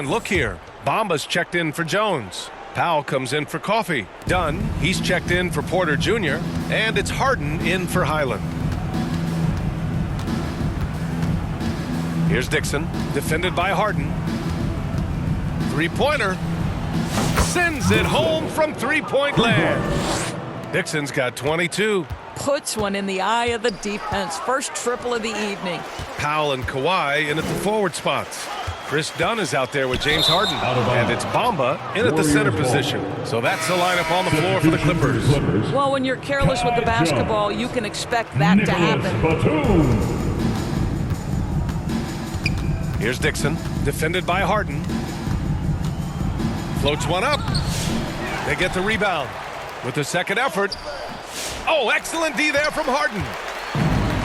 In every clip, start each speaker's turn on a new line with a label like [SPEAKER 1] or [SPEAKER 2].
[SPEAKER 1] And look here, Bomba's checked in for Jones. Powell comes in for Coffee. Dunn, he's checked in for Porter Jr. And it's Harden in for Highland. Here's Dixon, defended by Harden. Three-pointer. Sends it home from three-point land. Dixon's got 22.
[SPEAKER 2] Puts one in the eye of the defense. First triple of the evening.
[SPEAKER 1] Powell and Kawhi in at the forward spots. Chris Dunn is out there with James Harden. And it's Bamba in at the center position. So that's the lineup on the floor for the Clippers.
[SPEAKER 2] Well, when you're careless with the basketball, you can expect that to happen.
[SPEAKER 1] Here's Dixon, defended by Harden. Floats one up. They get the rebound with the second effort. Oh, excellent D there from Harden.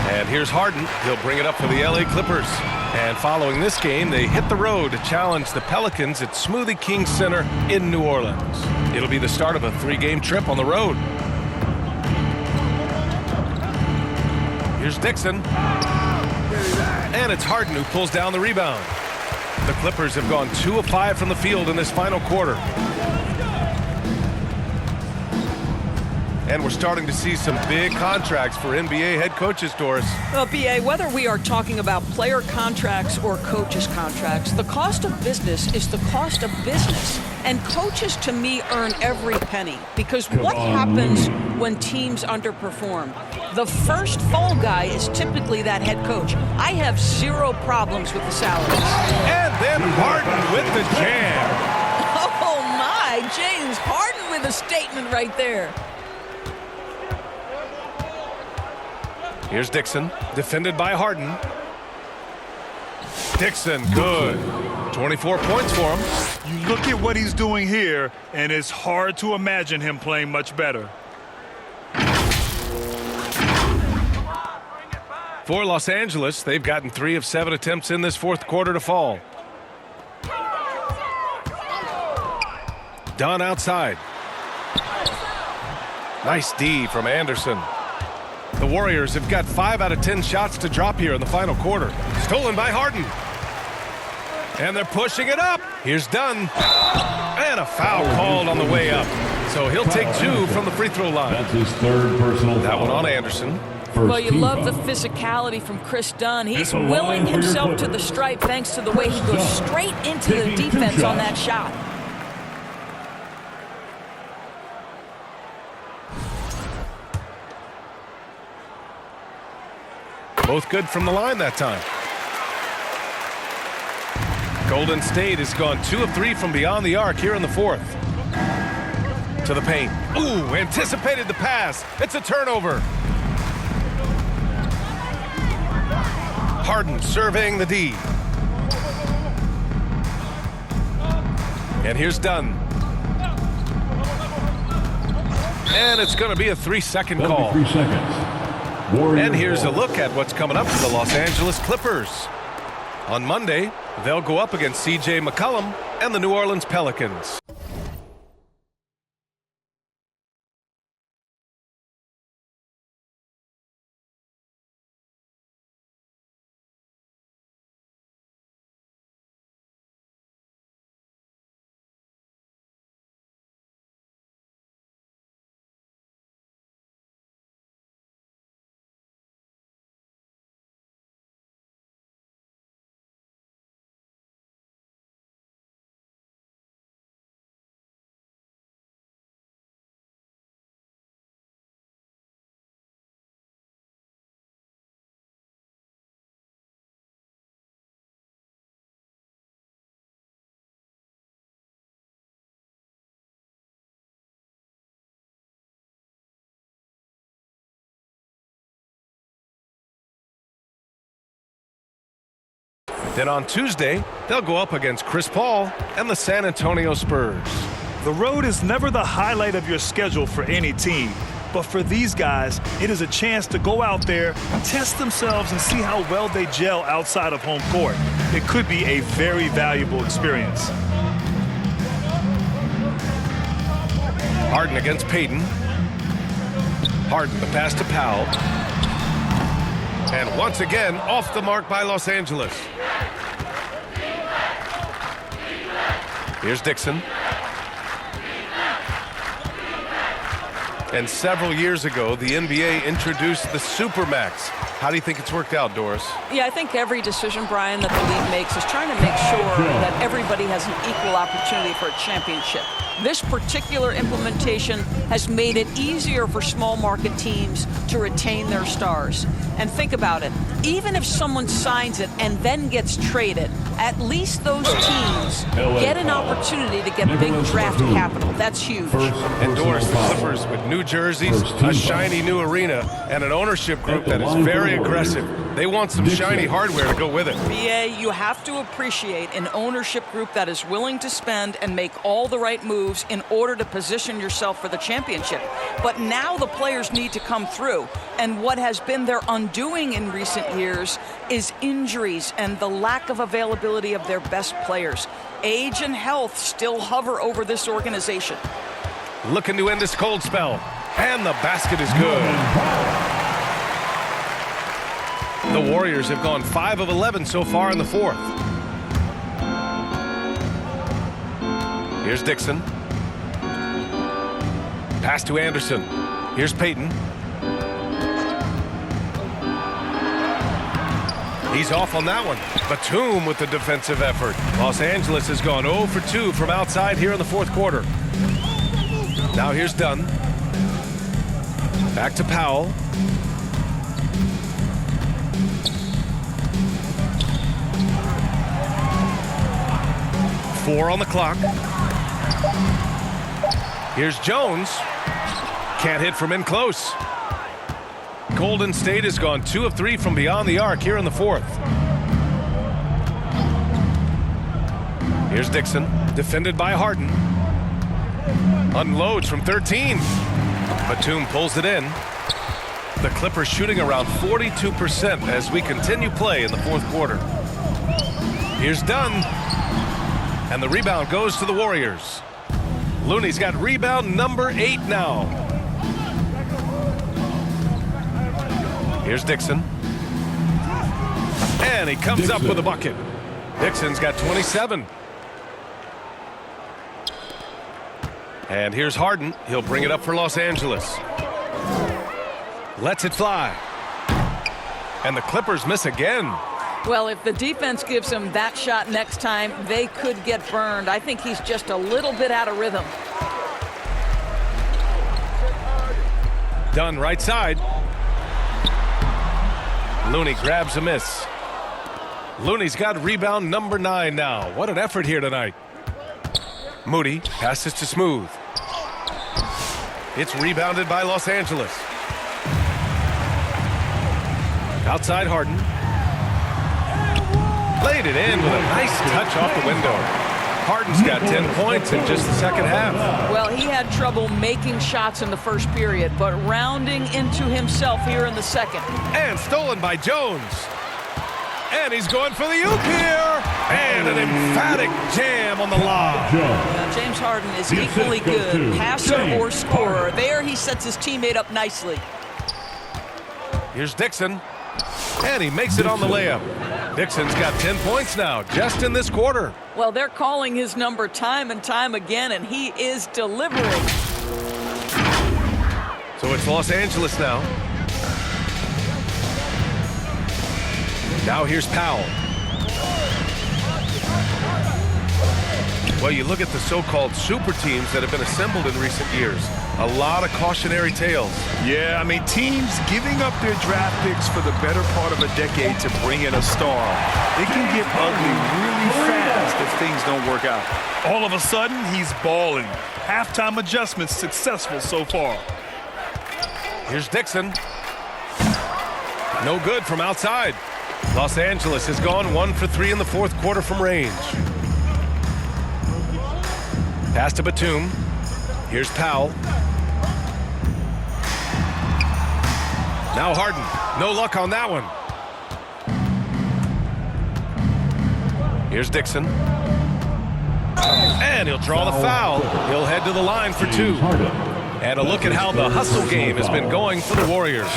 [SPEAKER 1] And here's Harden. He'll bring it up for the LA Clippers. And following this game, they hit the road to challenge the Pelicans at Smoothie King Center in New Orleans. It'll be the start of a 3-game trip on the road. Here's Dixon. And it's Harden who pulls down the rebound. The Clippers have gone 2 of 5 from the field in this final quarter. And we're starting to see some big contracts for NBA head coaches, Doris.
[SPEAKER 2] Well, B.A., whether we are talking about player contracts or coaches' contracts, the cost of business is the cost of business. And coaches, to me, earn every penny. Because what happens when teams underperform? The first fall guy is typically that head coach. I have 0 problems with the salaries.
[SPEAKER 1] And then Harden with the jam.
[SPEAKER 2] Oh, my. James Harden with a statement right there.
[SPEAKER 1] Here's Dixon, defended by Harden. Dixon, good. 24 points for him.
[SPEAKER 3] You look at what he's doing here, and it's hard to imagine him playing much better.
[SPEAKER 1] For Los Angeles, they've gotten 3 of 7 attempts in this fourth quarter to fall. Dunn outside. Nice D from Anderson. The Warriors have got 5 out of 10 shots to drop here in the final quarter. Stolen by Harden. And they're pushing it up. Here's Dunn. And a foul called on the way up. So he'll take 2 from the free throw line.
[SPEAKER 4] That's his 3rd personal foul.
[SPEAKER 1] That one on Anderson.
[SPEAKER 2] Well, you love the physicality from Chris Dunn. He's willing himself to the stripe thanks to the way he goes straight into the defense on that shot.
[SPEAKER 1] Both good from the line that time. Golden State has gone 2 of 3 from beyond the arc here in the fourth. To the paint. Ooh, anticipated the pass. It's a turnover. Harden surveying the D. And here's Dunn. And it's going to be a 3-second call.
[SPEAKER 4] 3 seconds.
[SPEAKER 1] And here's a look at what's coming up for the Los Angeles Clippers. On Monday, they'll go up against C.J. McCollum and the New Orleans Pelicans. Then on Tuesday, they'll go up against Chris Paul and the San Antonio Spurs.
[SPEAKER 3] The road is never the highlight of your schedule for any team. But for these guys, it is a chance to go out there, test themselves, and see how well they gel outside of home court. It could be a very valuable experience.
[SPEAKER 1] Harden against Payton. Harden, the pass to Powell. And once again, off the mark by Los Angeles. Here's Dixon. And several years ago, the NBA introduced the Supermax. How do you think it's worked out, Doris?
[SPEAKER 2] Yeah, I think every decision, Brian, that the league makes is trying to make sure that everybody has an equal opportunity for a championship. This particular implementation has made it easier for small market teams to retain their stars. And think about it, even if someone signs it and then gets traded, at least those teams get an opportunity to get big draft capital. That's huge.
[SPEAKER 1] And Doris, the Clippers with new jerseys, a shiny new arena, and an ownership group that is very aggressive. They want some shiny hardware to go with it.
[SPEAKER 2] BA, you have to appreciate an ownership group that is willing to spend and make all the right moves in order to position yourself for the championship. But now the players need to come through. And what has been their undoing in recent years is injuries and the lack of availability of their best players. Age and health still hover over this organization.
[SPEAKER 1] Looking to end this cold spell. And the basket is good. The Warriors have gone 5 of 11 so far in the fourth. Here's Dixon. Pass to Anderson. Here's Payton. He's off on that one. Batum with the defensive effort. Los Angeles has gone 0 for 2 from outside here in the fourth quarter. Now here's Dunn. Back to Powell. Four on the clock. Here's Jones. Can't hit from in close. Golden State has gone 2 of 3 from beyond the arc here in the fourth. Here's Dixon, defended by Harden. Unloads from 13. Batum pulls it in. The Clippers shooting around 42% as we continue play in the fourth quarter. Here's Dunn. And the rebound goes to the Warriors. Looney's got rebound number 8 now. Here's Dixon. And he comes up with a bucket. Dixon's got 27. And here's Harden. He'll bring it up for Los Angeles. Lets it fly. And the Clippers miss again.
[SPEAKER 2] Well, if the defense gives him that shot next time, they could get burned. I think he's just a little bit out of rhythm.
[SPEAKER 1] Dunn right side. Looney grabs a miss. Looney's got rebound number 9 now. What an effort here tonight. Moody passes to Smooth. It's rebounded by Los Angeles. Outside Harden. Laid it in with a nice touch off the window. Harden's got 10 points in just the second half.
[SPEAKER 2] Well, he had trouble making shots in the first period, but rounding into himself here in the second.
[SPEAKER 1] And stolen by Jones. And he's going for the oop here. And an emphatic jam on the lob.
[SPEAKER 2] James Harden is equally good, passer or scorer. There he sets his teammate up nicely.
[SPEAKER 1] Here's Dixon. And he makes it on the layup. Dixon's got 10 points now, just in this quarter.
[SPEAKER 2] Well, they're calling his number time and time again, and he is delivering.
[SPEAKER 1] So it's Los Angeles now. Now here's Powell. Well, you look at the so-called super teams that have been assembled in recent years. A lot of cautionary tales.
[SPEAKER 3] Yeah, I mean, teams giving up their draft picks for the better part of a decade to bring in a star. It can get ugly really fast if things don't work out. All of a sudden, he's balling. Halftime adjustments successful so far.
[SPEAKER 1] Here's Dixon. No good from outside. Los Angeles has gone 1 for 3 in the fourth quarter from range. Pass to Batum. Here's Powell. Now Harden. No luck on that one. Here's Dixon. And he'll draw the foul. He'll head to the line for 2. And a look at how the hustle game has been going for the Warriors.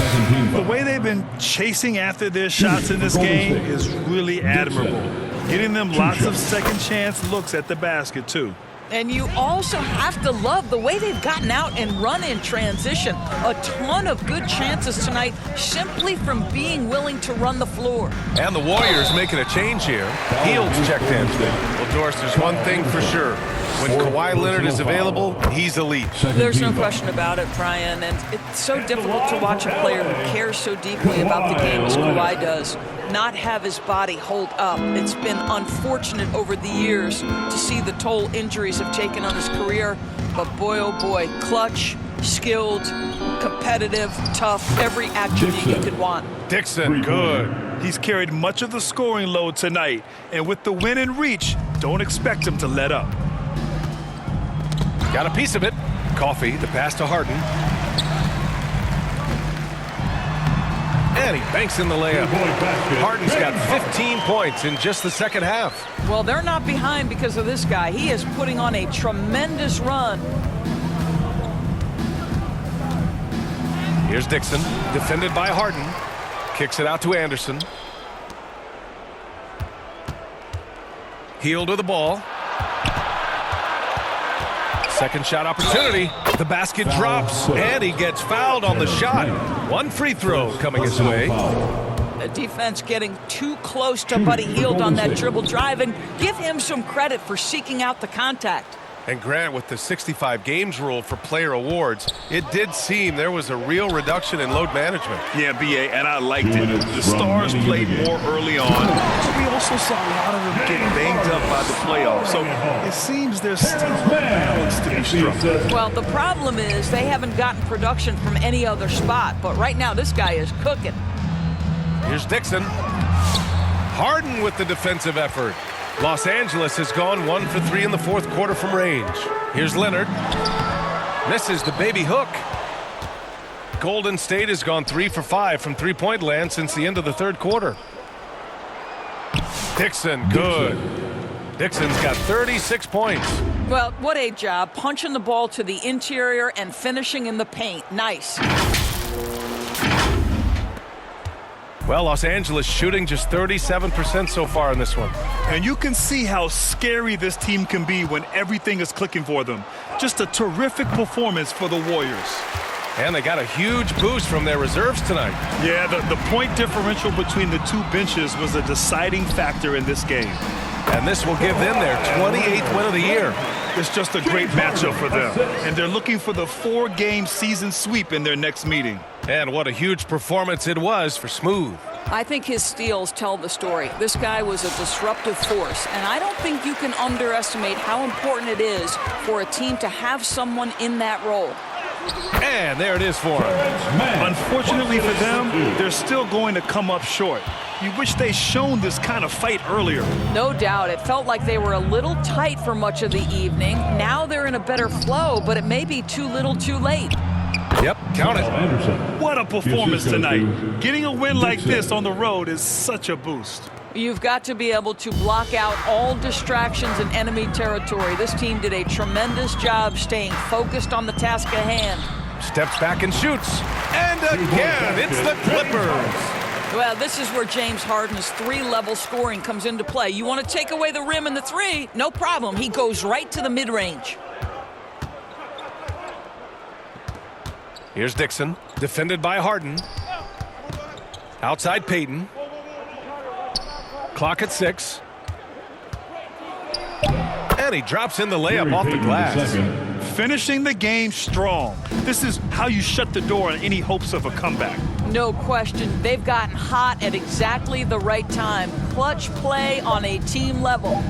[SPEAKER 3] The way they've been chasing after their shots in this game is really admirable. getting them lots of second chance looks at the basket, too.
[SPEAKER 2] And you also have to love the way they've gotten out and run in transition. A ton of good chances tonight simply from being willing to run the floor.
[SPEAKER 1] And the Warriors making a change here. Heald's checked in. Well, Doris, there's one thing for sure. When Kawhi Leonard is available, he's elite.
[SPEAKER 2] There's no question about it, Brian. And it's so difficult to watch a player who cares so deeply about the game as Kawhi does not have his body hold up. It's been unfortunate over the years to see the toll injuries have taken on his career. But boy, oh boy, clutch, skilled, competitive, tough, every attribute you could want.
[SPEAKER 1] Dixon, good.
[SPEAKER 3] He's carried much of the scoring load tonight. And with the win in reach, don't expect him to let up.
[SPEAKER 1] Got a piece of it. Coffee, the pass to Harden. And he banks in the layup. Harden's got 15 points in just the second half.
[SPEAKER 2] Well, they're not behind because of this guy. He is putting on a tremendous run.
[SPEAKER 1] Here's Dixon, defended by Harden. Kicks it out to Anderson. Hield to the ball. Second shot opportunity. The basket drops, and he gets fouled on the shot. One free throw coming his way.
[SPEAKER 2] The defense getting too close to Buddy Hield on that dribble drive, and give him some credit for seeking out the contact.
[SPEAKER 1] And Grant, with the 65 games rule for player awards, it did seem there was a real reduction in load management.
[SPEAKER 3] Yeah, B.A., and I liked it. The Stars played more early on, but we also saw a lot of them get banged up by the playoffs. So it seems there's still a balance to be struck.
[SPEAKER 2] Well, the problem is they haven't gotten production from any other spot, but right now this guy is cooking.
[SPEAKER 1] Here's Dixon. Harden with the defensive effort. Los Angeles has gone 1 for 3 in the fourth quarter from range. Here's Leonard. Misses the baby hook. Golden State has gone 3 for 5 from three-point land since the end of the third quarter. Dixon, good. Dixon's got 36 points.
[SPEAKER 2] Well, what a job punching the ball to the interior and finishing in the paint. Nice.
[SPEAKER 1] Well, Los Angeles shooting just 37% so far in this one.
[SPEAKER 3] And you can see how scary this team can be when everything is clicking for them. Just a terrific performance for the Warriors.
[SPEAKER 1] And they got a huge boost from their reserves tonight.
[SPEAKER 3] Yeah, the point differential between the two benches was a deciding factor in this game.
[SPEAKER 1] And this will give them their 28th win of the year.
[SPEAKER 3] It's just a great matchup for them. And they're looking for the 4-game season sweep in their next meeting.
[SPEAKER 1] And what a huge performance it was for Smooth.
[SPEAKER 2] I think his steals tell the story. This guy was a disruptive force, and I don't think you can underestimate how important it is for a team to have someone in that role.
[SPEAKER 1] And there it is for him.
[SPEAKER 3] Unfortunately for them, they're still going to come up short. You wish they'd shown this kind of fight earlier.
[SPEAKER 2] No doubt. It felt like they were a little tight for much of the evening. Now they're in a better flow, but it may be too little too late.
[SPEAKER 1] Yep, count it.
[SPEAKER 3] What a performance tonight. Getting a win like this on the road is such a boost.
[SPEAKER 2] You've got to be able to block out all distractions in enemy territory. This team did a tremendous job staying focused on the task at hand.
[SPEAKER 1] Steps back and shoots. And again, it's the Clippers.
[SPEAKER 2] Well, this is where James Harden's three-level scoring comes into play. You want to take away the rim and the three? No problem. He goes right to the mid-range.
[SPEAKER 1] Here's Dixon, defended by Harden. Outside Payton. Clock at 6. And he drops in the layup off the glass.
[SPEAKER 3] Finishing the game strong. This is how you shut the door on any hopes of a comeback.
[SPEAKER 2] No question. They've gotten hot at exactly the right time. Clutch play on a team level.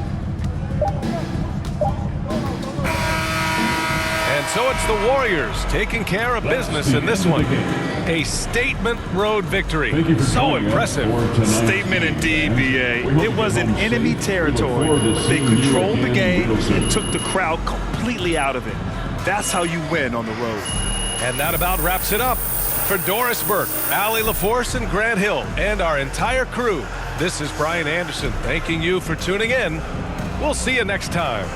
[SPEAKER 1] And so it's the Warriors taking care of business in this one. A statement road victory. So impressive.
[SPEAKER 3] Statement indeed, B.A. It was in enemy territory. They controlled the game and took the crowd completely out of it. That's how you win on the road.
[SPEAKER 1] And that about wraps it up. For Doris Burke, Allie LaForce, and Grant Hill, and our entire crew, this is Brian Anderson thanking you for tuning in. We'll see you next time.